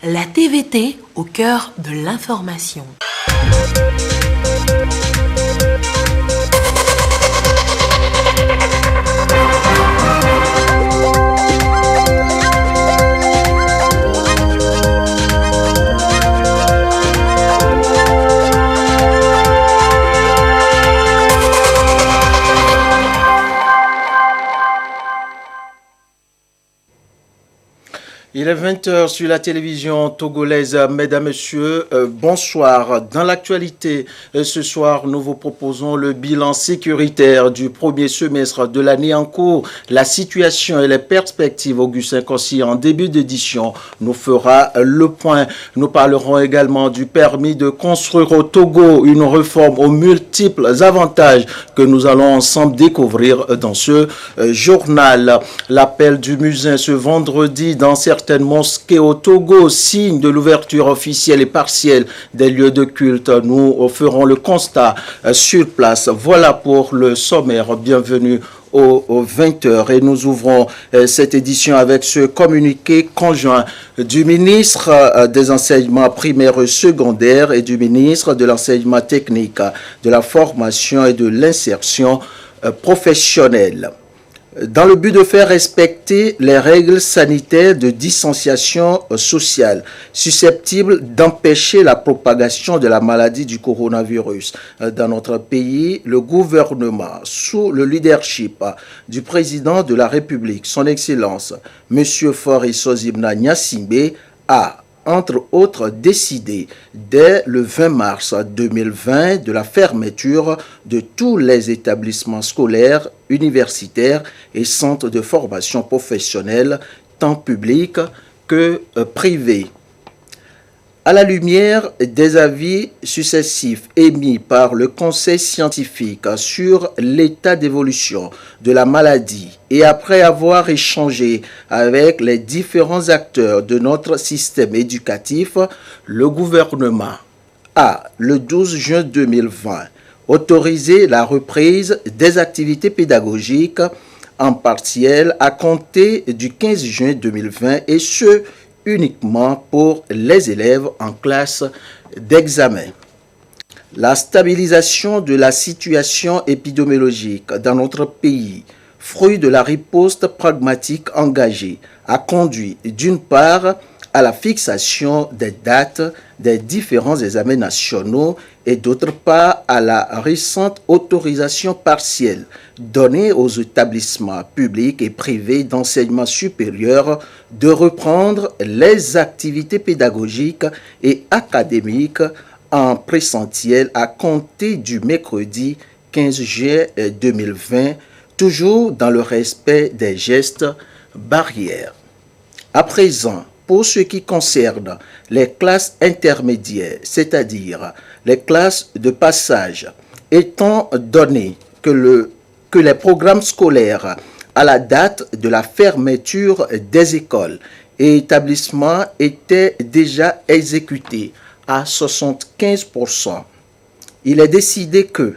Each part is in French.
la TVT au cœur de l'information. Il est 20h sur la télévision togolaise. Mesdames, Messieurs, bonsoir. Dans l'actualité, ce soir, nous vous proposons le bilan sécuritaire du premier semestre de l'année en cours. La situation et les perspectives. Augustin Kossi, en début d'édition, nous fera le point. Nous parlerons également du permis de construire au Togo, une réforme aux multiples avantages que nous allons ensemble découvrir dans ce journal. L'appel du Musin ce vendredi dans certaines mosquées au Togo, signe de l'ouverture officielle et partielle des lieux de culte. Nous ferons le constat sur place. Voilà pour le sommaire. Bienvenue aux 20h et nous ouvrons cette édition avec ce communiqué conjoint du ministre des enseignements primaires et secondaires et du ministre de l'enseignement technique, de la formation et de l'insertion professionnelle. Dans le but de faire respecter les règles sanitaires de distanciation sociale susceptibles d'empêcher la propagation de la maladie du coronavirus dans notre pays, le gouvernement, sous le leadership du président de la République, son Excellence, M. Faure Sozimna Gnassingbé, a entre autres décidé dès le 20 mars 2020 de la fermeture de tous les établissements scolaires, universitaires et centres de formation professionnelle, tant publics que privés. À la lumière des avis successifs émis par le Conseil scientifique sur l'état d'évolution de la maladie et après avoir échangé avec les différents acteurs de notre système éducatif, le gouvernement a, le 12 juin 2020, autorisé la reprise des activités pédagogiques en partiel à compter du 15 juin 2020 et ce, uniquement pour les élèves en classe d'examen. La stabilisation de la situation épidémiologique dans notre pays, fruit de la riposte pragmatique engagée, a conduit d'une part à la fixation des dates des différents examens nationaux et d'autre part à la récente autorisation partielle donnée aux établissements publics et privés d'enseignement supérieur de reprendre les activités pédagogiques et académiques en présentiel à compter du mercredi 15 juillet 2020, toujours dans le respect des gestes barrières. À présent, pour ce qui concerne les classes intermédiaires, c'est-à-dire les classes de passage, étant donné que les programmes scolaires à la date de la fermeture des écoles et établissements étaient déjà exécutés à 75%, il est décidé que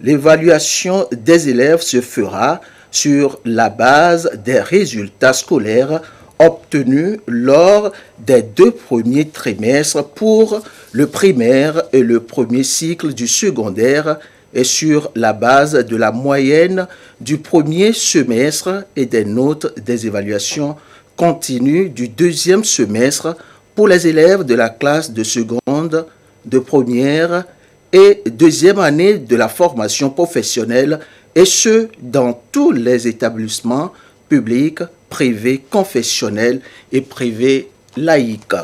l'évaluation des élèves se fera sur la base des résultats scolaires obtenus lors des 2 premiers trimestres pour le primaire et le premier cycle du secondaire et sur la base de la moyenne du premier semestre et des notes des évaluations continues du 2e semestre pour les élèves de la classe de seconde, de première et 2e année de la formation professionnelle et ce, dans tous les établissements publics, privés confessionnels et privés laïques.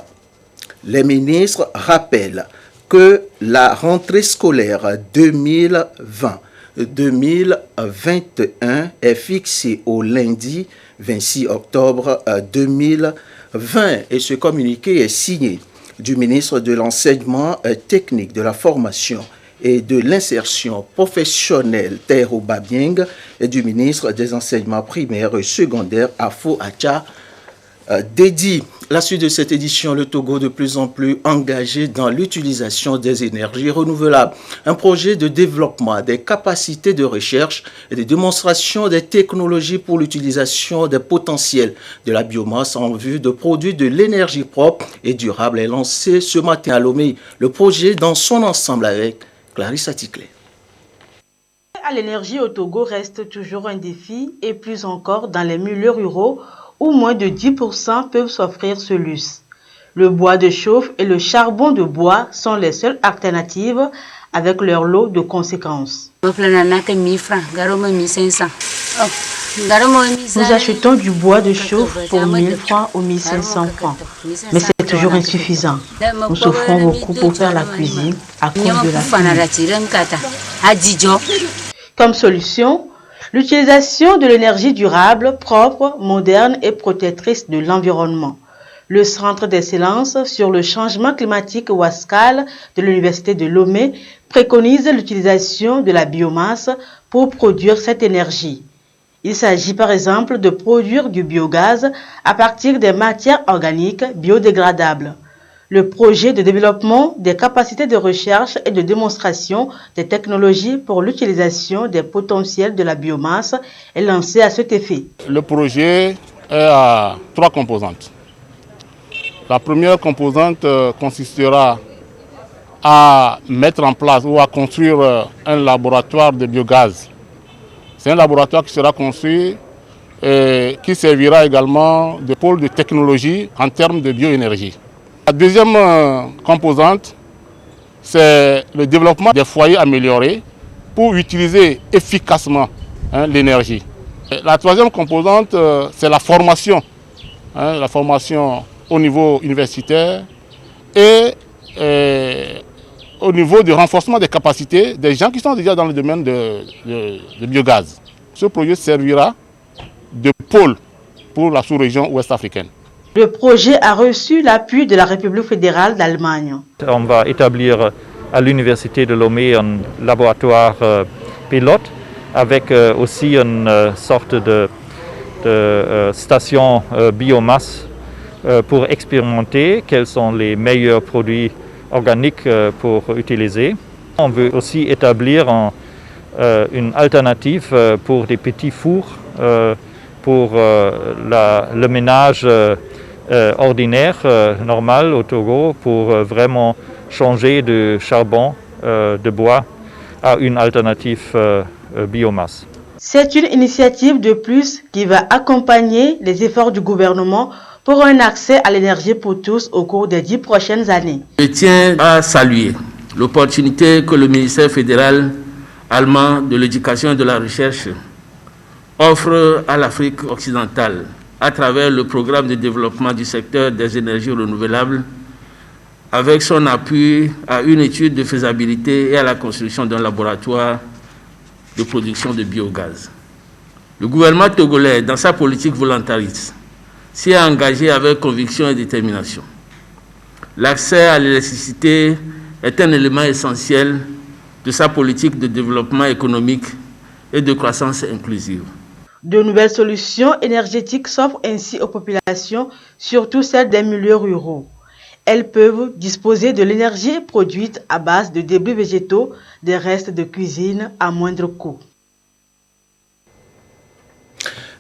Les ministres rappellent que la rentrée scolaire 2020-2021 est fixée au lundi 26 octobre 2020 et ce communiqué est signé du ministre de l'Enseignement technique, de la formation et de l'insertion professionnelle Taïro Babieng et du ministre des enseignements primaires et secondaires Afo Acha Dedi. La suite de cette édition, le Togo de plus en plus engagé dans l'utilisation des énergies renouvelables. Un projet de développement des capacités de recherche et de démonstration des technologies pour l'utilisation des potentiels de la biomasse en vue de produire de l'énergie propre et durable est lancé ce matin à Lomé. Le projet dans son ensemble avec Clarisse Aticlé. À l'énergie au Togo reste toujours un défi et plus encore dans les milieux ruraux où moins de 10% peuvent s'offrir ce luxe. Le bois de chauffe et le charbon de bois sont les seules alternatives avec leur lot de conséquences. Nous achetons du bois de chauffe pour 1000 francs ou 1500 francs, mais c'est toujours insuffisant. Nous souffrons beaucoup pour faire la cuisine à cause de la pluie. Comme solution, l'utilisation de l'énergie durable, propre, moderne et protectrice de l'environnement. Le Centre d'excellence sur le changement climatique Wascal de l'Université de Lomé préconise l'utilisation de la biomasse pour produire cette énergie. Il s'agit par exemple de produire du biogaz à partir des matières organiques biodégradables. Le projet de développement des capacités de recherche et de démonstration des technologies pour l'utilisation des potentiels de la biomasse est lancé à cet effet. Le projet est à 3 composantes. La première composante consistera à mettre en place ou à construire un laboratoire de biogaz. C'est un laboratoire qui sera construit et qui servira également de pôle de technologie en termes de bioénergie. La deuxième composante, c'est le développement des foyers améliorés pour utiliser efficacement l'énergie. La troisième composante, c'est la formation au niveau universitaire et au niveau du renforcement des capacités des gens qui sont déjà dans le domaine de biogaz. Ce projet servira de pôle pour la sous-région ouest africaine. Le projet a reçu l'appui de la République fédérale d'Allemagne. On va établir à l'Université de Lomé un laboratoire pilote avec aussi une sorte de station biomasse pour expérimenter quels sont les meilleurs produits organiques pour utiliser. On veut aussi établir une alternative pour des petits fours pour le ménage ordinaire, normal au Togo, pour vraiment changer de charbon, de bois à une alternative biomasse. C'est une initiative de plus qui va accompagner les efforts du gouvernement pour un accès à l'énergie pour tous au cours des 10 prochaines années. Je tiens à saluer l'opportunité que le ministère fédéral allemand de l'éducation et de la recherche offre à l'Afrique occidentale à travers le programme de développement du secteur des énergies renouvelables, avec son appui à une étude de faisabilité et à la construction d'un laboratoire de production de biogaz. Le gouvernement togolais, dans sa politique volontariste, s'y est engagé avec conviction et détermination. L'accès à l'électricité est un élément essentiel de sa politique de développement économique et de croissance inclusive. De nouvelles solutions énergétiques s'offrent ainsi aux populations, surtout celles des milieux ruraux. Elles peuvent disposer de l'énergie produite à base de débris végétaux, des restes de cuisine à moindre coût.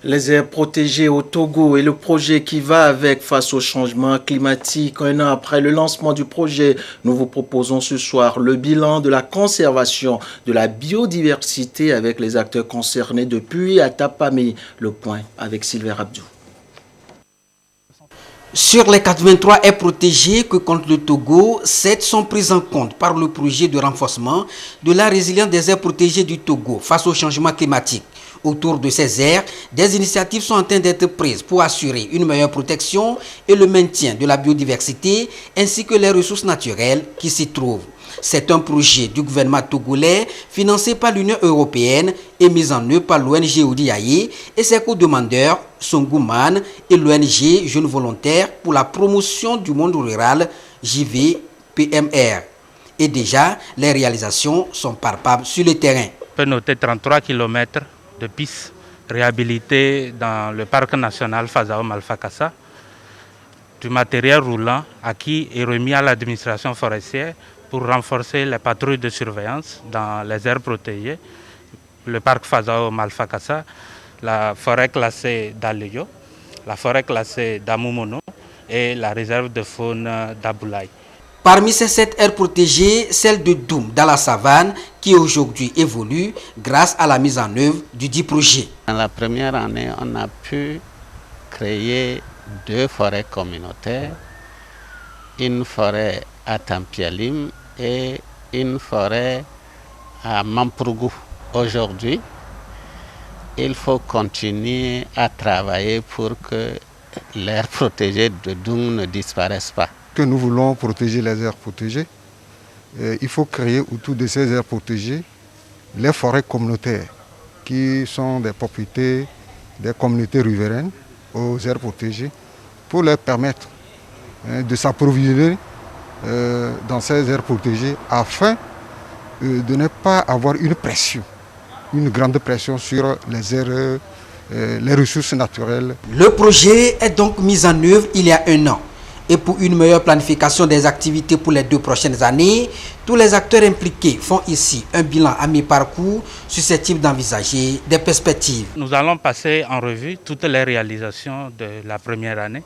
Les aires protégées au Togo et le projet qui va avec face au changement climatique. Un an après le lancement du projet, nous vous proposons ce soir le bilan de la conservation de la biodiversité avec les acteurs concernés depuis à Tapamé. Le point avec Sylvain Abdou. Sur les 83 aires protégées que compte le Togo, 7 sont prises en compte par le projet de renforcement de la résilience des aires protégées du Togo face au changement climatique. Autour de ces aires, des initiatives sont en train d'être prises pour assurer une meilleure protection et le maintien de la biodiversité ainsi que les ressources naturelles qui s'y trouvent. C'est un projet du gouvernement togolais financé par l'Union européenne et mis en œuvre par l'ONG Odiaye et ses co-demandeurs Songouman et l'ONG Jeunes Volontaires pour la promotion du monde rural JVPMR. Et déjà, les réalisations sont palpables sur le terrain. On peut noter 33 km de pistes réhabilitées dans le parc national Fazaom Alpha Kassa. du matériel roulant acquis et remis à l'administration forestière pour renforcer les patrouilles de surveillance dans les aires protégées, le parc Fazao Malfakassa, la forêt classée d'Aleyo, la forêt classée d'Amoumono et la réserve de faune d'Aboulaye. Parmi ces 7 aires protégées, celle de Doum dans la savane qui aujourd'hui évolue grâce à la mise en œuvre du dit projet. Dans la première année, on a pu créer 2 forêts communautaires, une forêt à Tampialim et une forêt à Mamprougou. Aujourd'hui, il faut continuer à travailler pour que l'aire protégée de Doum ne disparaisse pas. Que nous voulons protéger les aires protégées, il faut créer autour de ces aires protégées les forêts communautaires qui sont des propriétés des communautés riveraines aux aires protégées pour leur permettre de s'approvisionner dans ces aires protégées afin de ne pas avoir une pression, une grande pression sur les aires, les ressources naturelles. Le projet est donc mis en œuvre il y a 1 an. Et pour une meilleure planification des activités pour les 2 prochaines années, tous les acteurs impliqués font ici un bilan à mi-parcours susceptible d'envisager des perspectives. Nous allons passer en revue toutes les réalisations de la première année.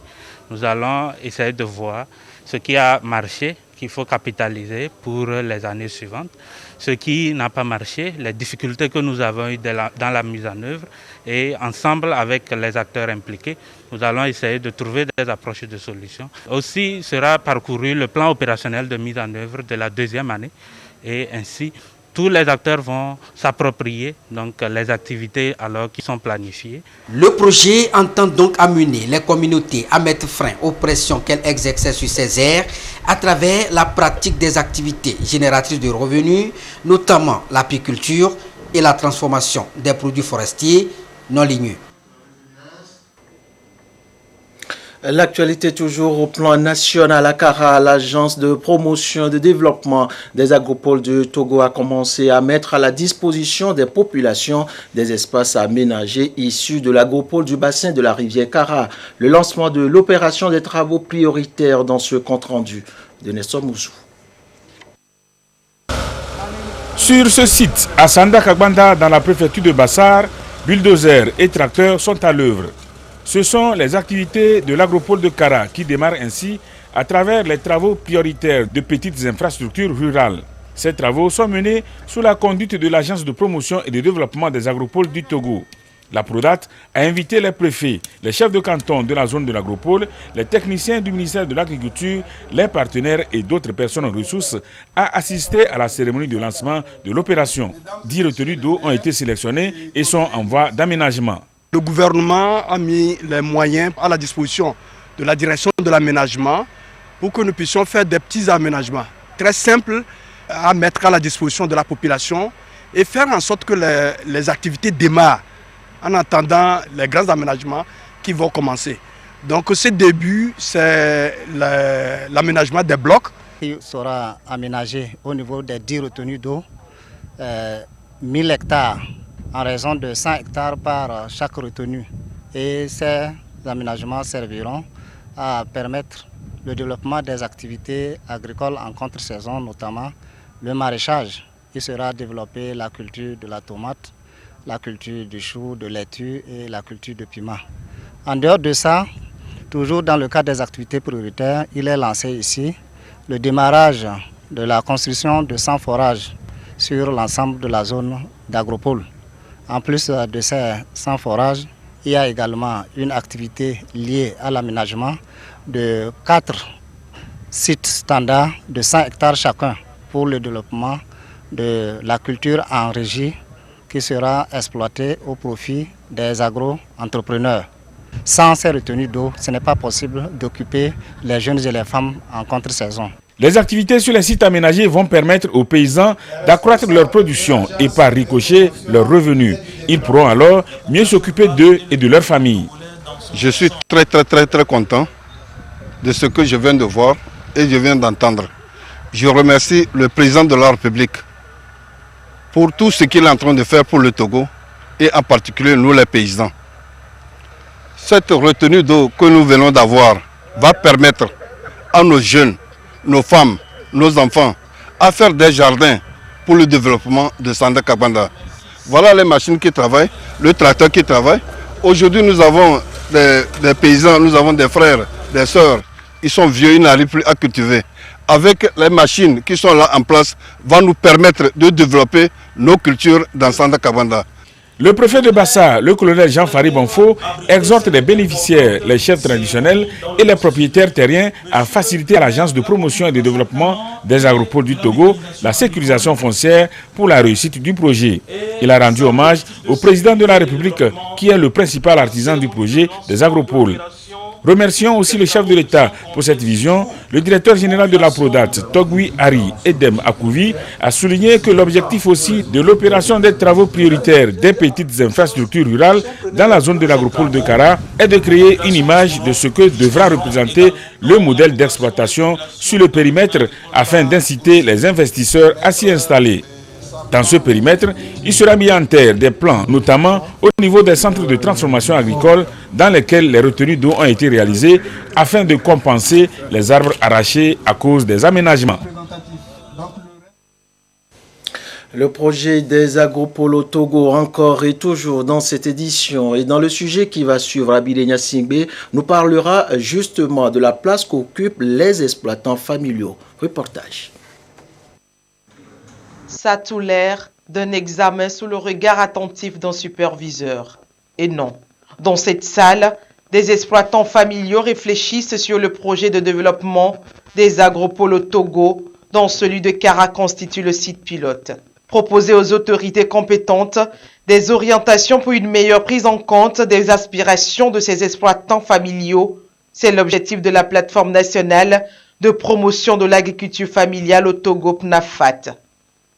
Nous allons essayer de voir ce qui a marché, qu'il faut capitaliser pour les années suivantes, ce qui n'a pas marché, les difficultés que nous avons eues dans la mise en œuvre, et ensemble avec les acteurs impliqués, nous allons essayer de trouver des approches de solutions. Aussi sera parcouru le plan opérationnel de mise en œuvre de la 2e année, et ainsi tous les acteurs vont s'approprier donc les activités alors qui sont planifiées. Le projet entend donc amener les communautés à mettre fin aux pressions qu'elles exercent sur ces aires à travers la pratique des activités génératrices de revenus, notamment l'apiculture et la transformation des produits forestiers non ligneux. L'actualité toujours au plan national à Kara, l'agence de promotion et de développement des agropoles du Togo a commencé à mettre à la disposition des populations des espaces aménagés issus de l'agropole du bassin de la rivière Kara. Le lancement de l'opération des travaux prioritaires dans ce compte-rendu de Nestor Mouzou. Sur ce site, à Sanda Kagbanda, dans la préfecture de Bassar, bulldozers et tracteurs sont à l'œuvre. Ce sont les activités de l'agropole de Kara qui démarrent ainsi à travers les travaux prioritaires de petites infrastructures rurales. Ces travaux sont menés sous la conduite de l'Agence de promotion et de développement des agropoles du Togo. La PRODAT a invité les préfets, les chefs de canton de la zone de l'agropole, les techniciens du ministère de l'Agriculture, les partenaires et d'autres personnes ressources à assister à la cérémonie de lancement de l'opération. 10 retenues d'eau ont été sélectionnées et sont en voie d'aménagement. Le gouvernement a mis les moyens à la disposition de la direction de l'aménagement pour que nous puissions faire des petits aménagements très simples à mettre à la disposition de la population et faire en sorte que les activités démarrent en attendant les grands aménagements qui vont commencer. Donc ce début, c'est l'aménagement des blocs. Il sera aménagé au niveau des 10 retenues d'eau, 1000 hectares en raison de 100 hectares par chaque retenue. Et ces aménagements serviront à permettre le développement des activités agricoles en contre-saison, notamment le maraîchage. Il sera développé la culture de la tomate, la culture du chou, de laitue et la culture de piment. En dehors de ça, toujours dans le cadre des activités prioritaires, il est lancé ici le démarrage de la construction de 100 forages sur l'ensemble de la zone d'agropole. En plus de ces 100 forages, il y a également une activité liée à l'aménagement de 4 sites standards de 100 hectares chacun pour le développement de la culture en régie qui sera exploitée au profit des agro-entrepreneurs. Sans ces retenues d'eau, ce n'est pas possible d'occuper les jeunes et les femmes en contre-saison. Les activités sur les sites aménagés vont permettre aux paysans d'accroître leur production et par ricochet leurs revenus. Ils pourront alors mieux s'occuper d'eux et de leur famille. Je suis très content de ce que je viens de voir et je viens d'entendre. Je remercie le président de la République pour tout ce qu'il est en train de faire pour le Togo et en particulier nous les paysans. Cette retenue d'eau que nous venons d'avoir va permettre à nos jeunes, nos femmes, nos enfants à faire des jardins pour le développement de Sanda Kabanda. Voilà les machines qui travaillent, le tracteur qui travaille. Aujourd'hui, nous avons des paysans, nous avons des frères, des sœurs. Ils sont vieux, ils n'arrivent plus à cultiver. Avec les machines qui sont là en place, va nous permettre de développer nos cultures dans Sanda Kabanda. Le préfet de Bassar, le colonel Jean-Fari Bonfo, exhorte les bénéficiaires, les chefs traditionnels et les propriétaires terriens à faciliter à l'Agence de promotion et de développement des agropoles du Togo la sécurisation foncière pour la réussite du projet. Il a rendu hommage au président de la République qui est le principal artisan du projet des agropoles. Remercions aussi le chef de l'État pour cette vision. Le directeur général de la Prodat, Togui Ari Edem Akouvi, a souligné que l'objectif aussi de l'opération des travaux prioritaires des petites infrastructures rurales dans la zone de l'agropole de Kara est de créer une image de ce que devra représenter le modèle d'exploitation sur le périmètre afin d'inciter les investisseurs à s'y installer. Dans ce périmètre, il sera mis en terre des plans, notamment au niveau des centres de transformation agricole dans lesquels les retenues d'eau ont été réalisées afin de compenser les arbres arrachés à cause des aménagements. Le projet des agropoles au Togo encore et toujours dans cette édition. Et dans le sujet qui va suivre, Abilenia Singbe nous parlera justement de la place qu'occupent les exploitants familiaux. Reportage. Ça a tout l'air d'un examen sous le regard attentif d'un superviseur. Et non, dans cette salle, des exploitants familiaux réfléchissent sur le projet de développement des agropoles au Togo, dont celui de Kara constitue le site pilote. Proposer aux autorités compétentes des orientations pour une meilleure prise en compte des aspirations de ces exploitants familiaux, c'est l'objectif de la plateforme nationale de promotion de l'agriculture familiale au Togo PNAFAT.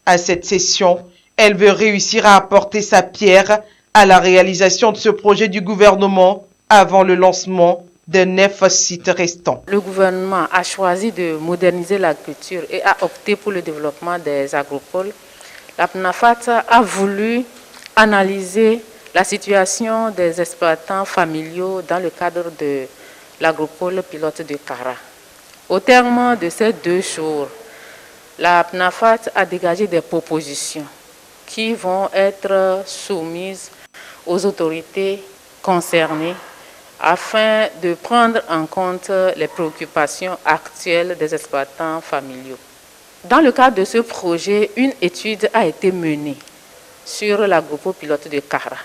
À cette session, elle veut réussir à apporter sa pierre à la réalisation de ce projet du gouvernement avant le lancement des 9 sites restants. Le gouvernement a choisi de moderniser l'agriculture et a opté pour le développement des agropoles. La PNAFAT a voulu analyser la situation des exploitants familiaux dans le cadre de l'agropole pilote de Kara. Au terme de ces 2 jours, la PNAFAT a dégagé des propositions qui vont être soumises aux autorités concernées afin de prendre en compte les préoccupations actuelles des exploitants familiaux. Dans le cadre de ce projet, une étude a été menée sur l'agropole pilote de Kara.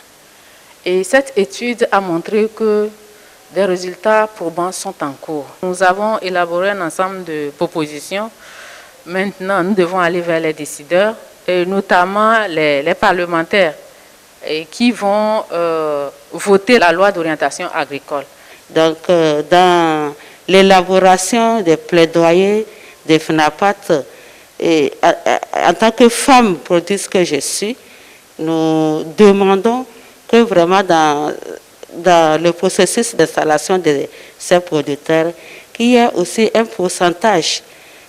Et cette étude a montré que des résultats probants sont en cours. Nous avons élaboré un ensemble de propositions. Maintenant, nous devons aller vers les décideurs, et notamment les parlementaires, qui vont voter la loi d'orientation agricole. Donc, dans l'élaboration des plaidoyers des FNAPAT, et en tant que femme productrice que je suis, nous demandons que vraiment dans le processus d'installation de ces producteurs, qu'il y ait aussi un pourcentage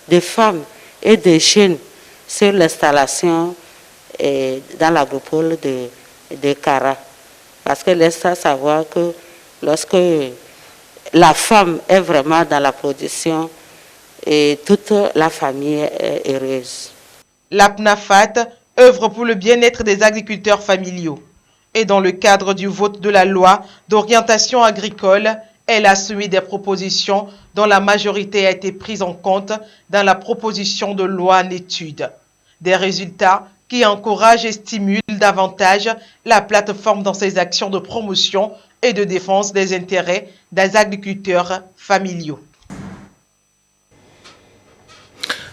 de femmes et de jeunes sur l'installation dans l'agropole de Kara. Parce que laisse à savoir que lorsque la femme est vraiment dans la production, et toute la famille est heureuse. La PNAFAT œuvre pour le bien-être des agriculteurs familiaux. Et dans le cadre du vote de la loi d'orientation agricole, elle a soumis des propositions dont la majorité a été prise en compte dans la proposition de loi en étude. Des résultats qui encouragent et stimulent davantage la plateforme dans ses actions de promotion et de défense des intérêts des agriculteurs familiaux.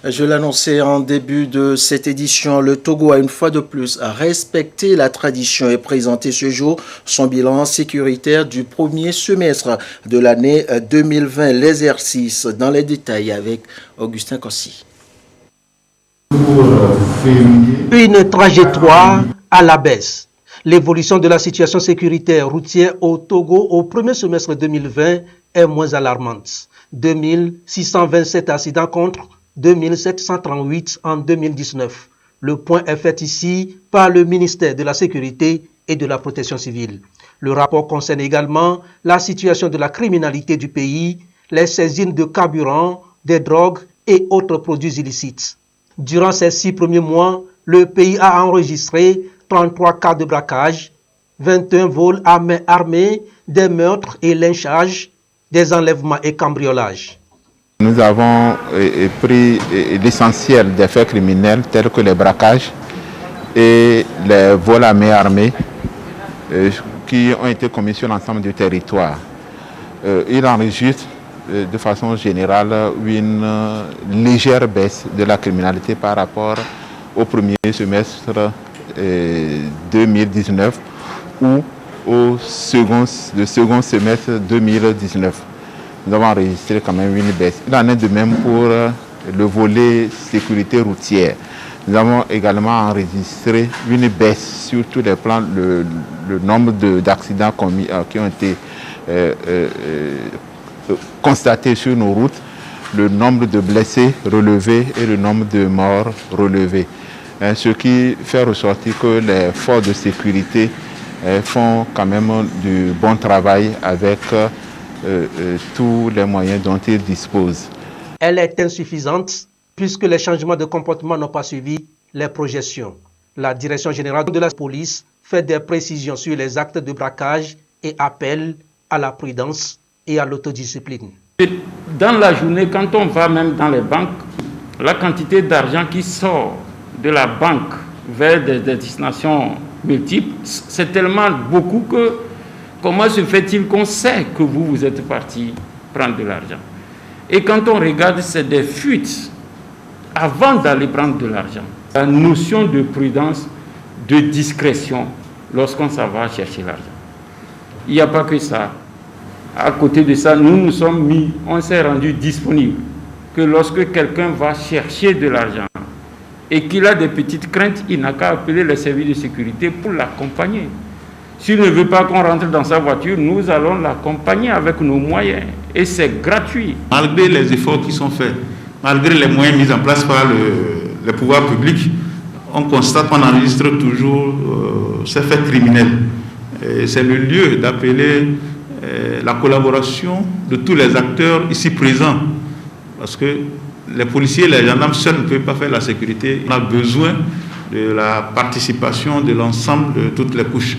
Je l'annonçais en début de cette édition, le Togo a une fois de plus respecté la tradition et présenté ce jour son bilan sécuritaire du premier semestre de l'année 2020. L'exercice dans les détails avec Augustin Kossi. Une trajectoire à la baisse. L'évolution de la situation sécuritaire routière au Togo au premier semestre 2020 est moins alarmante. 2627 accidents contre 2738 en 2019. Le point est fait ici par le ministère de la Sécurité et de la Protection civile. Le rapport concerne également la situation de la criminalité du pays, les saisines de carburant, des drogues et autres produits illicites. Durant ces 6 premiers mois, le pays a enregistré 33 cas de braquage, 21 vols à main armée, des meurtres et lynchages, des enlèvements et cambriolages. Nous avons pris l'essentiel des faits criminels tels que les braquages et les vols à main armée qui ont été commis sur l'ensemble du territoire. Il enregistre de façon générale une légère baisse de la criminalité par rapport au premier semestre 2019 ou au second semestre 2019. Nous avons enregistré quand même une baisse. Il en est de même pour le volet sécurité routière. Nous avons également enregistré une baisse sur tous les plans, le nombre d'accidents commis qui ont été constatés sur nos routes, le nombre de blessés relevés et le nombre de morts relevés. Ce qui fait ressortir que les forces de sécurité font quand même du bon travail avec tous les moyens dont ils disposent. Elle est insuffisante puisque les changements de comportement n'ont pas suivi les projections. La Direction générale de la police fait des précisions sur les actes de braquage et appelle à la prudence et à l'autodiscipline. Dans la journée, quand on va même dans les banques, la quantité d'argent qui sort de la banque vers des destinations multiples, c'est tellement beaucoup que comment se fait-il qu'on sait que vous êtes parti prendre de l'argent? Et quand on regarde, c'est des fuites avant d'aller prendre de l'argent. La notion de prudence, de discrétion lorsqu'on s'en va chercher l'argent. Il n'y a pas que ça. À côté de ça, nous sommes mis, on s'est rendu disponible que lorsque quelqu'un va chercher de l'argent et qu'il a des petites craintes, il n'a qu'à appeler les services de sécurité pour l'accompagner. S'il ne veut pas qu'on rentre dans sa voiture, nous allons l'accompagner avec nos moyens. Et c'est gratuit. Malgré les efforts qui sont faits, malgré les moyens mis en place par les pouvoirs publics, on constate qu'on enregistre toujours ces faits criminels. C'est le lieu d'appeler la collaboration de tous les acteurs ici présents. Parce que les policiers et les gendarmes seuls ne peuvent pas faire la sécurité. On a besoin de la participation de l'ensemble de toutes les couches.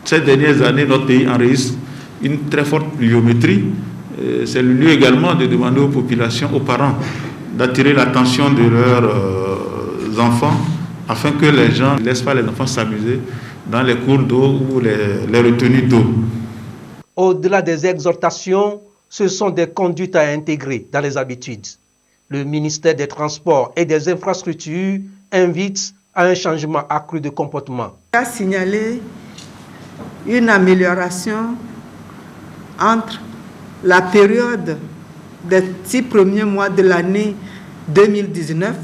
Ces dernières années, notre pays enregistre une très forte pluviométrie. C'est le lieu également de demander aux populations, aux parents, d'attirer l'attention de leurs enfants afin que les gens ne laissent pas les enfants s'amuser dans les cours d'eau ou les retenues d'eau. Au-delà des exhortations, ce sont des conduites à intégrer dans les habitudes. Le ministère des Transports et des Infrastructures invite à un changement accru de comportement. Il a signalé une amélioration entre la période des 6 premiers mois de l'année 2019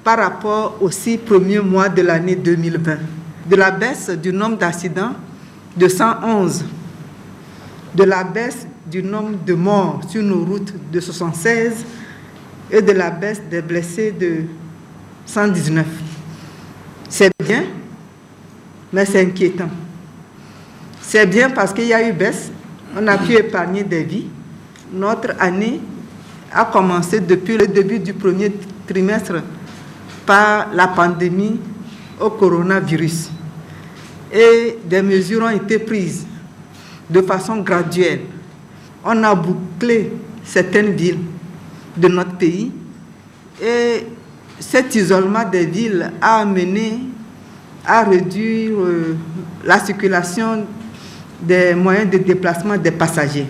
par rapport aux 6 premiers mois de l'année 2020. De la baisse du nombre d'accidents de 111, de la baisse du nombre de morts sur nos routes de 76 et de la baisse des blessés de 119. C'est bien, mais c'est inquiétant. C'est bien parce qu'il y a eu baisse, on a pu épargner des vies. Notre année a commencé depuis le début du premier trimestre par la pandémie au coronavirus. Et des mesures ont été prises de façon graduelle. On a bouclé certaines villes de notre pays et cet isolement des villes a amené à réduire la circulation des moyens de déplacement des passagers.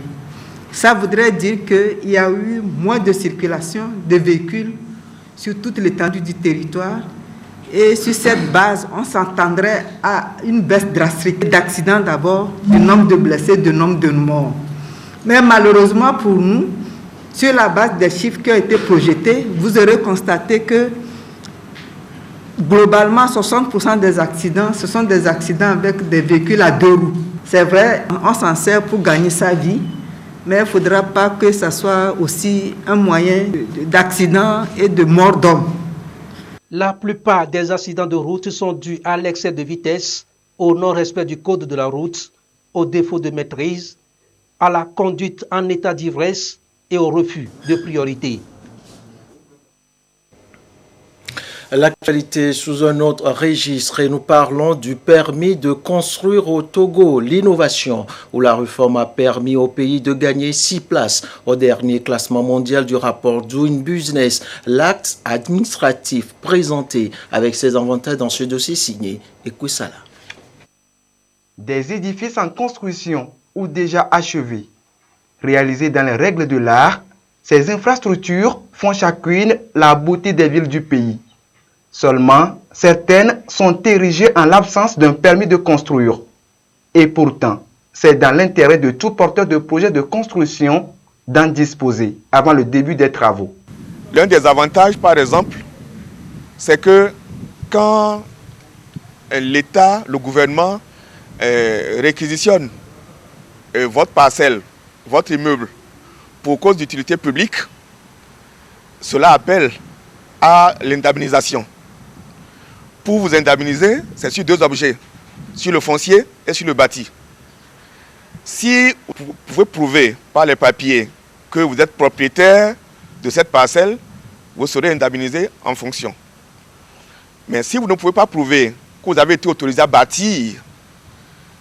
Ça voudrait dire qu'il y a eu moins de circulation de véhicules sur toute l'étendue du territoire. Et sur cette base, on s'entendrait à une baisse drastique d'accidents d'abord, du nombre de blessés, du nombre de morts. Mais malheureusement pour nous, sur la base des chiffres qui ont été projetés, vous aurez constaté que globalement, 60% des accidents, ce sont des accidents avec des véhicules à 2 roues. C'est vrai, on s'en sert pour gagner sa vie, mais il ne faudra pas que ce soit aussi un moyen d'accident et de mort d'homme. La plupart des accidents de route sont dus à l'excès de vitesse, au non-respect du code de la route, au défaut de maîtrise, à la conduite en état d'ivresse et au refus de priorité. L'actualité sous un autre registre et nous parlons du permis de construire au Togo, l'innovation où la réforme a permis au pays de gagner 6 places au dernier classement mondial du rapport Doing Business. L'acte administratif présenté avec ses avantages dans ce dossier signé Ekoussala. Des édifices en construction ou déjà achevés, réalisés dans les règles de l'art, ces infrastructures font chacune la beauté des villes du pays. Seulement, certaines sont érigées en l'absence d'un permis de construire. Et pourtant, c'est dans l'intérêt de tout porteur de projet de construction d'en disposer avant le début des travaux. L'un des avantages, par exemple, c'est que quand l'État, le gouvernement, réquisitionne votre parcelle, votre immeuble, pour cause d'utilité publique, cela appelle à l'indemnisation. Pour vous indemniser, c'est sur 2 objets, sur le foncier et sur le bâti. Si vous pouvez prouver par les papiers que vous êtes propriétaire de cette parcelle, vous serez indemnisé en fonction. Mais si vous ne pouvez pas prouver que vous avez été autorisé à bâtir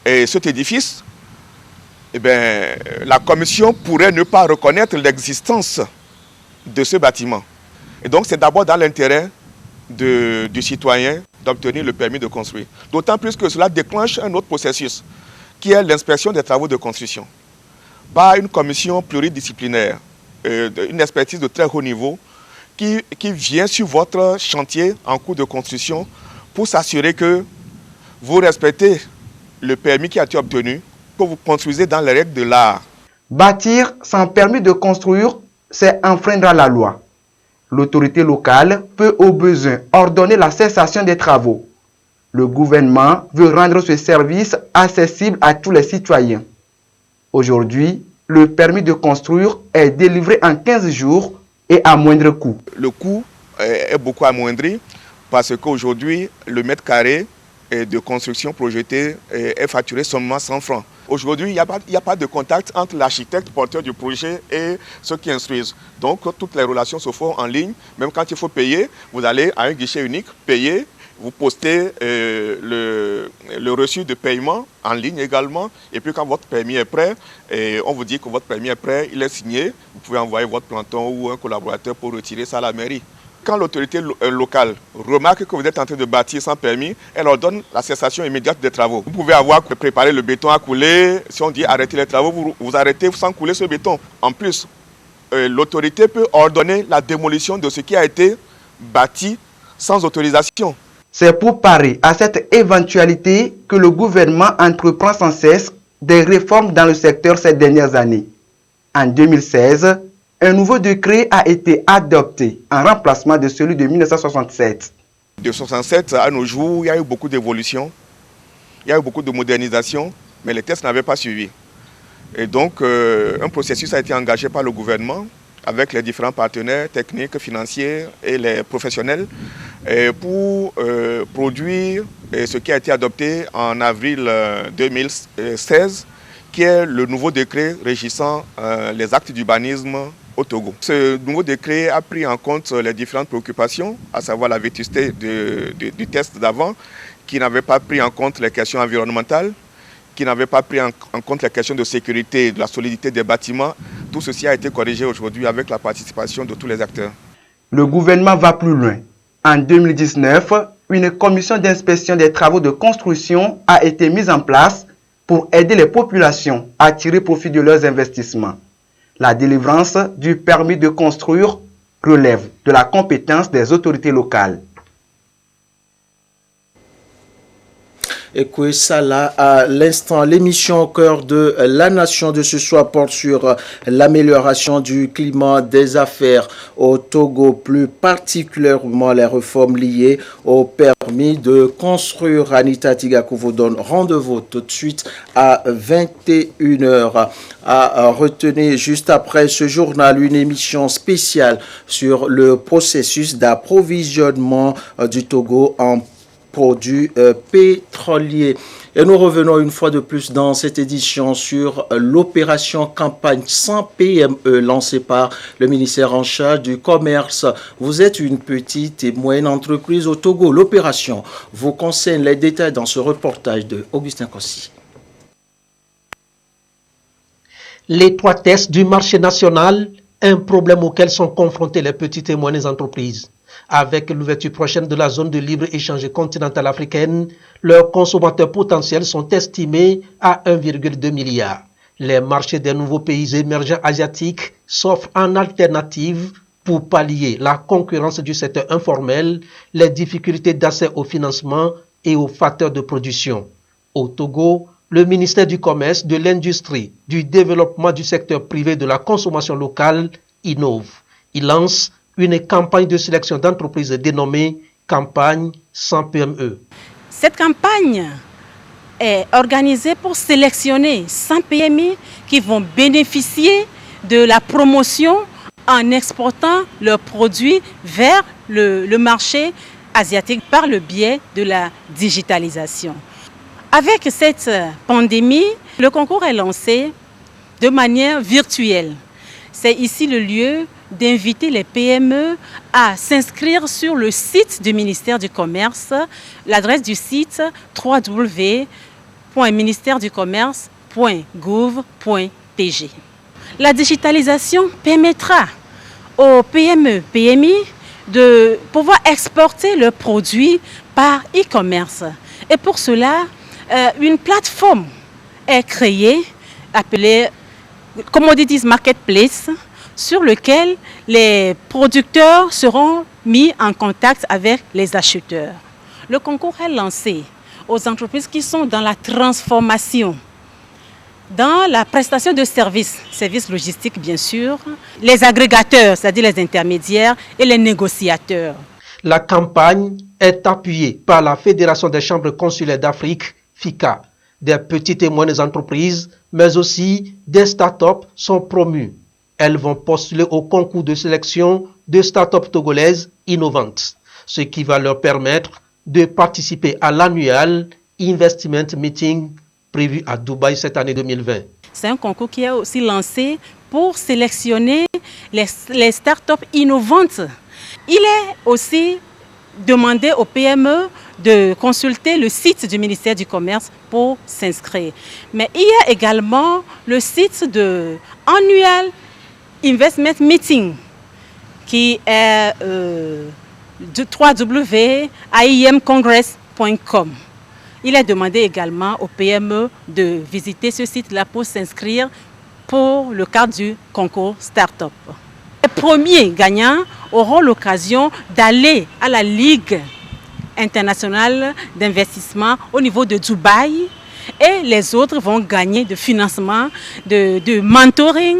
cet édifice, eh bien, la commission pourrait ne pas reconnaître l'existence de ce bâtiment. Et donc, c'est d'abord dans l'intérêt du citoyen d'obtenir le permis de construire. D'autant plus que cela déclenche un autre processus, qui est l'inspection des travaux de construction. Par une commission pluridisciplinaire, une expertise de très haut niveau, qui vient sur votre chantier en cours de construction pour s'assurer que vous respectez le permis qui a été obtenu, que vous construisez dans les règles de l'art. Bâtir sans permis de construire, c'est enfreindre à la loi. L'autorité locale peut au besoin ordonner la cessation des travaux. Le gouvernement veut rendre ce service accessible à tous les citoyens. Aujourd'hui, le permis de construire est délivré en 15 jours et à moindre coût. Le coût est beaucoup amoindri parce qu'aujourd'hui, le mètre carré de construction projetée est facturé seulement 100 francs. Aujourd'hui, il n'y a pas de contact entre l'architecte porteur du projet et ceux qui instruisent. Donc, toutes les relations se font en ligne. Même quand il faut payer, vous allez à un guichet unique, payer, vous postez le reçu de paiement en ligne également. Et puis, quand votre permis est prêt, on vous dit que votre permis est prêt, il est signé, vous pouvez envoyer votre planton ou un collaborateur pour retirer ça à la mairie. Quand l'autorité locale remarque que vous êtes en train de bâtir sans permis, elle ordonne la cessation immédiate des travaux. Vous pouvez avoir préparé le béton à couler. Si on dit arrêtez les travaux, vous arrêtez sans couler ce béton. En plus, l'autorité peut ordonner la démolition de ce qui a été bâti sans autorisation. C'est pour parer à cette éventualité que le gouvernement entreprend sans cesse des réformes dans le secteur ces dernières années. En 2016, un nouveau décret a été adopté en remplacement de celui de 1967. De 1967 à nos jours, il y a eu beaucoup d'évolutions, il y a eu beaucoup de modernisation, mais les tests n'avaient pas suivi. Et donc, un processus a été engagé par le gouvernement avec les différents partenaires techniques, financiers et les professionnels pour produire ce qui a été adopté en avril 2016, qui est le nouveau décret régissant les actes d'urbanisme au Togo. Ce nouveau décret a pris en compte les différentes préoccupations, à savoir la vétusté du test d'avant, qui n'avait pas pris en compte les questions environnementales, qui n'avait pas pris en compte les questions de sécurité, de la solidité des bâtiments. Tout ceci a été corrigé aujourd'hui avec la participation de tous les acteurs. Le gouvernement va plus loin. En 2019, une commission d'inspection des travaux de construction a été mise en place pour aider les populations à tirer profit de leurs investissements. La délivrance du permis de construire relève de la compétence des autorités locales. Écoutez ça là, à l'instant, l'émission au cœur de la nation de ce soir porte sur l'amélioration du climat des affaires au Togo, plus particulièrement les réformes liées au permis de construire. Anita Tigakou vous donne rendez-vous tout de suite à 21h. À retenir juste après ce journal une émission spéciale sur le processus d'approvisionnement du Togo en produits pétroliers. Et nous revenons une fois de plus dans cette édition sur l'opération campagne sans PME lancée par le ministère en charge du commerce. Vous êtes une petite et moyenne entreprise au Togo. L'opération vous concerne. Les détails dans ce reportage de Augustin Kossi. L'étroitesse du marché national, un problème auquel sont confrontées les petites et moyennes entreprises. Avec l'ouverture prochaine de la zone de libre-échange continentale africaine, leurs consommateurs potentiels sont estimés à 1,2 milliard. Les marchés des nouveaux pays émergents asiatiques s'offrent en alternative pour pallier la concurrence du secteur informel, les difficultés d'accès au financement et aux facteurs de production. Au Togo, le ministère du Commerce, de l'Industrie, du Développement du secteur privé de la consommation locale innove. Il lance une campagne de sélection d'entreprises dénommée Campagne sans PME. Cette campagne est organisée pour sélectionner 100 PME qui vont bénéficier de la promotion en exportant leurs produits vers le marché asiatique par le biais de la digitalisation. Avec cette pandémie, le concours est lancé de manière virtuelle. C'est ici le lieu d'inviter les PME à s'inscrire sur le site du ministère du Commerce. L'adresse du site www.ministèreducommerce.gouv.pg. La digitalisation permettra aux PME, PMI de pouvoir exporter leurs produits par e-commerce. Et pour cela, une plateforme est créée appelée Commodities Marketplace, sur lequel les producteurs seront mis en contact avec les acheteurs. Le concours est lancé aux entreprises qui sont dans la transformation, dans la prestation de services logistiques bien sûr, les agrégateurs, c'est-à-dire les intermédiaires et les négociateurs. La campagne est appuyée par la Fédération des chambres consulaires d'Afrique, FICA. Des petites et moyennes entreprises, mais aussi des start-up sont promues. Elles vont postuler au concours de sélection de start-up togolaises innovantes, ce qui va leur permettre de participer à l'annual Investment Meeting prévu à Dubaï cette année 2020. C'est un concours qui est aussi lancé pour sélectionner les start-up innovantes. Il est aussi demandé aux PME de consulter le site du ministère du Commerce pour s'inscrire. Mais il y a également le site de Annual Investment Meeting qui est www.aimcongress.com. Il est demandé également aux PME de visiter ce site-là pour s'inscrire pour le cadre du concours Startup. Les premiers gagnants auront l'occasion d'aller à la Ligue internationale d'investissement au niveau de Dubaï et les autres vont gagner de financement, de mentoring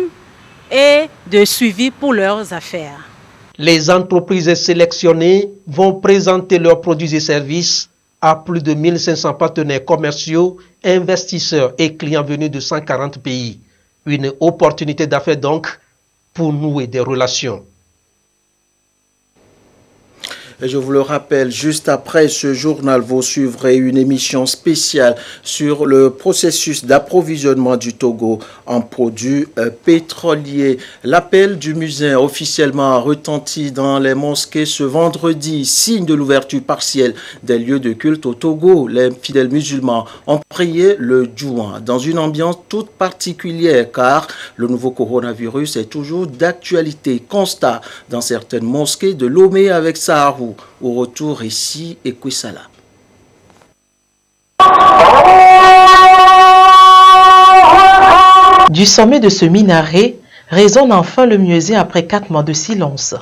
et de suivi pour leurs affaires. Les entreprises sélectionnées vont présenter leurs produits et services à plus de 1500 partenaires commerciaux, investisseurs et clients venus de 140 pays. Une opportunité d'affaires donc pour nouer des relations. Et je vous le rappelle, juste après ce journal, vous suivrez une émission spéciale sur le processus d'approvisionnement du Togo en produits pétroliers. L'appel du muezzin officiellement retenti dans les mosquées ce vendredi, signe de l'ouverture partielle des lieux de culte au Togo. Les fidèles musulmans ont prié le Djouan dans une ambiance toute particulière car le nouveau coronavirus est toujours d'actualité. Constat dans certaines mosquées de Lomé avec Saharou. Au retour ici, Ekwesala. Du sommet de ce minaret résonne enfin le muezzin après 4 mois de silence.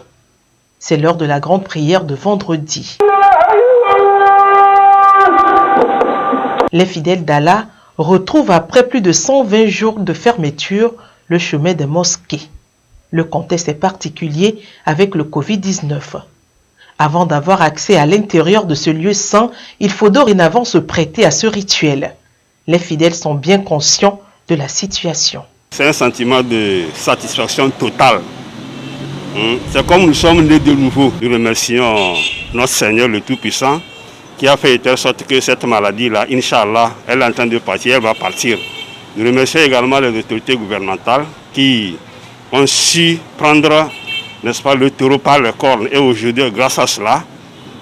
C'est l'heure de la grande prière de vendredi. Les fidèles d'Allah retrouvent après plus de 120 jours de fermeture le chemin des mosquées. Le contexte est particulier avec le Covid-19. Avant d'avoir accès à l'intérieur de ce lieu saint, il faut dorénavant se prêter à ce rituel. Les fidèles sont bien conscients de la situation. C'est un sentiment de satisfaction totale. C'est comme nous sommes nés de nouveau. Nous remercions notre Seigneur le Tout-Puissant qui a fait de telle sorte que cette maladie-là, Inch'Allah, elle est en train de partir, elle va partir. Je remercie également les autorités gouvernementales qui ont su prendre, n'est-ce pas, le taureau par les cornes. Et aujourd'hui, grâce à cela,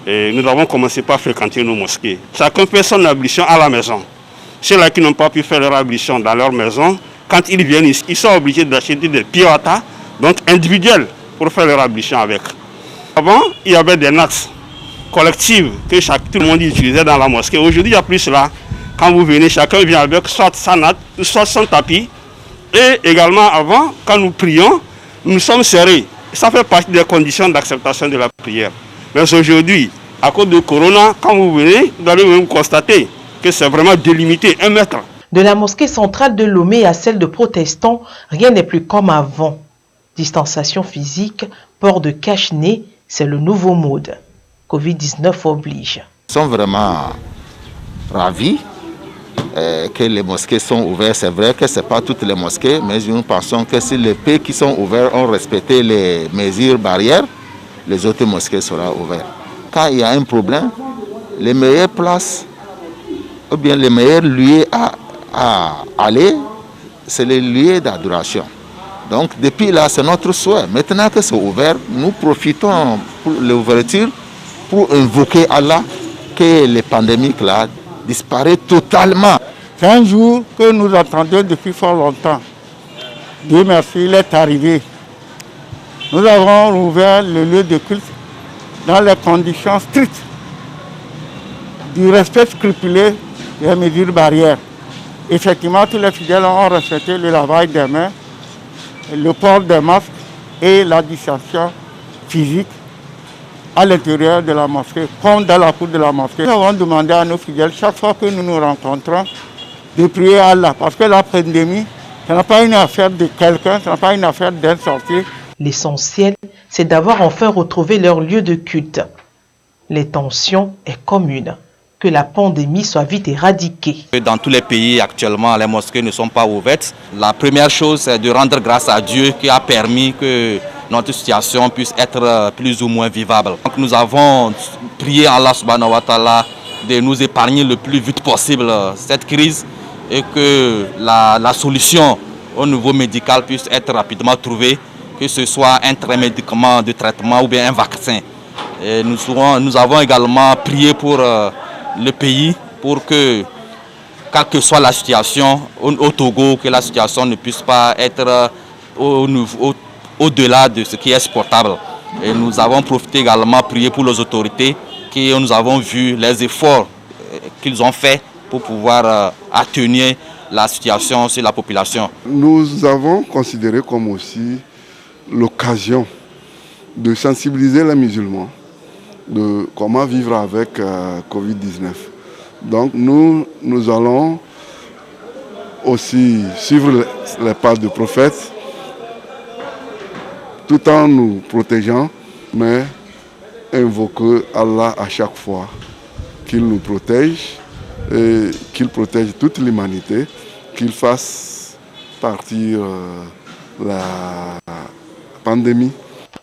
nous avons commencé par fréquenter nos mosquées. Chacun fait son ablution à la maison. Ceux-là qui n'ont pas pu faire leur ablution dans leur maison, quand ils viennent ici, ils sont obligés d'acheter des piota, donc individuels, pour faire leur ablution avec. Avant, il y avait des nattes collectives que tout le monde utilisait dans la mosquée. Aujourd'hui, il n'y a plus cela. Quand vous venez, chacun vient avec soit sa natte, soit son tapis. Et également, avant, quand nous prions, nous sommes serrés. Ça fait partie des conditions d'acceptation de la prière. Mais aujourd'hui, à cause de Corona, quand vous venez, vous allez même constater que c'est vraiment délimité, 1 mètre. De la mosquée centrale de Lomé à celle de Protestants, rien n'est plus comme avant. Distanciation physique, port de cache-nez, c'est le nouveau mode. Covid-19 oblige. Nous sommes vraiment ravis que les mosquées sont ouvertes. C'est vrai que ce n'est pas toutes les mosquées, mais nous pensons que si les pays qui sont ouverts ont respecté les mesures barrières, les autres mosquées seront ouvertes. Quand il y a un problème, les meilleures places, ou bien les meilleurs lieux à aller, c'est les lieux d'adoration. Donc depuis là, c'est notre souhait. Maintenant que c'est ouvert, nous profitons pour l'ouverture pour invoquer Allah que les pandémiques là disparaissent totalement. C'est un jour que nous attendions depuis fort longtemps. Dieu merci, il est arrivé. Nous avons ouvert le lieu de culte dans les conditions strictes du respect scrupuleux des mesures barrières. Effectivement, tous les fidèles ont respecté le lavage des mains, le port des masques et la distanciation physique à l'intérieur de la mosquée, comme dans la cour de la mosquée. Nous avons demandé à nos fidèles, chaque fois que nous nous rencontrons, de prier à Allah, parce que la pandémie, ce n'est pas une affaire de quelqu'un, ce n'est pas une affaire d'un sorcier. L'essentiel, c'est d'avoir enfin retrouvé leur lieu de culte. L'intention est commune, que la pandémie soit vite éradiquée. Dans tous les pays actuellement, les mosquées ne sont pas ouvertes. La première chose, c'est de rendre grâce à Dieu qui a permis que notre situation puisse être plus ou moins vivable. Donc nous avons prié Allah subhanahu wa ta'ala de nous épargner le plus vite possible cette crise et que la solution au niveau médical puisse être rapidement trouvée, que ce soit un médicament de traitement ou bien un vaccin. Et nous avons également prié pour le pays pour que, quelle que soit la situation au Togo, que la situation ne puisse pas être au-delà de ce qui est exportable. Et nous avons profité également prier pour les autorités qui nous avons vu les efforts qu'ils ont faits pour pouvoir atténuer la situation sur la population. Nous avons considéré comme aussi l'occasion de sensibiliser les musulmans de comment vivre avec Covid-19. Donc nous allons aussi suivre les pas du prophète tout en nous protégeant, mais invoquer Allah à chaque fois qu'il nous protège et qu'il protège toute l'humanité, qu'il fasse partir la pandémie.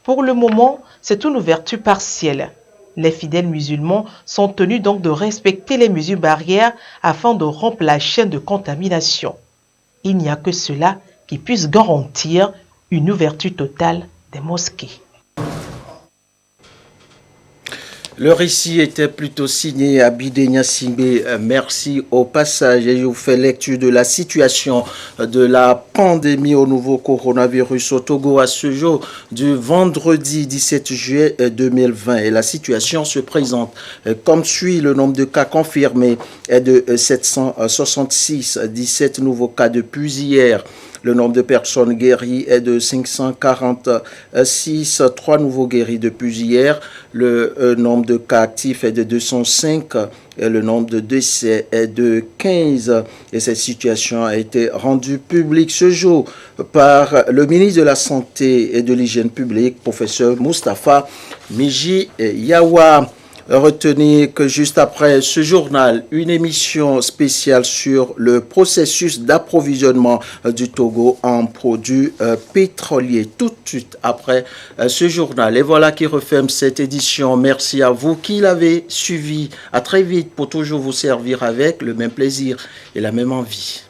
Pour le moment, c'est une ouverture partielle. Les fidèles musulmans sont tenus donc de respecter les mesures barrières afin de rompre la chaîne de contamination. Il n'y a que cela qui puisse garantir une ouverture totale des mosquées. Le récit était plutôt signé Abidé Niassingbe. Merci au passage et je vous fais lecture de la situation de la pandémie au nouveau coronavirus au Togo à ce jour du vendredi 17 juillet 2020. Et la situation se présente comme suit. Le nombre de cas confirmés est de 766, 17 nouveaux cas depuis hier. Le nombre de personnes guéries est de 546, 3 nouveaux guéris depuis hier. Le nombre de cas actifs est de 205 et le nombre de décès est de 15. Et cette situation a été rendue publique ce jour par le ministre de la Santé et de l'Hygiène publique, professeur Moustapha Miji Yawa. Retenez que juste après ce journal, une émission spéciale sur le processus d'approvisionnement du Togo en produits pétroliers. Tout de suite après ce journal. Et voilà qui referme cette édition. Merci à vous qui l'avez suivi. À très vite pour toujours vous servir avec le même plaisir et la même envie.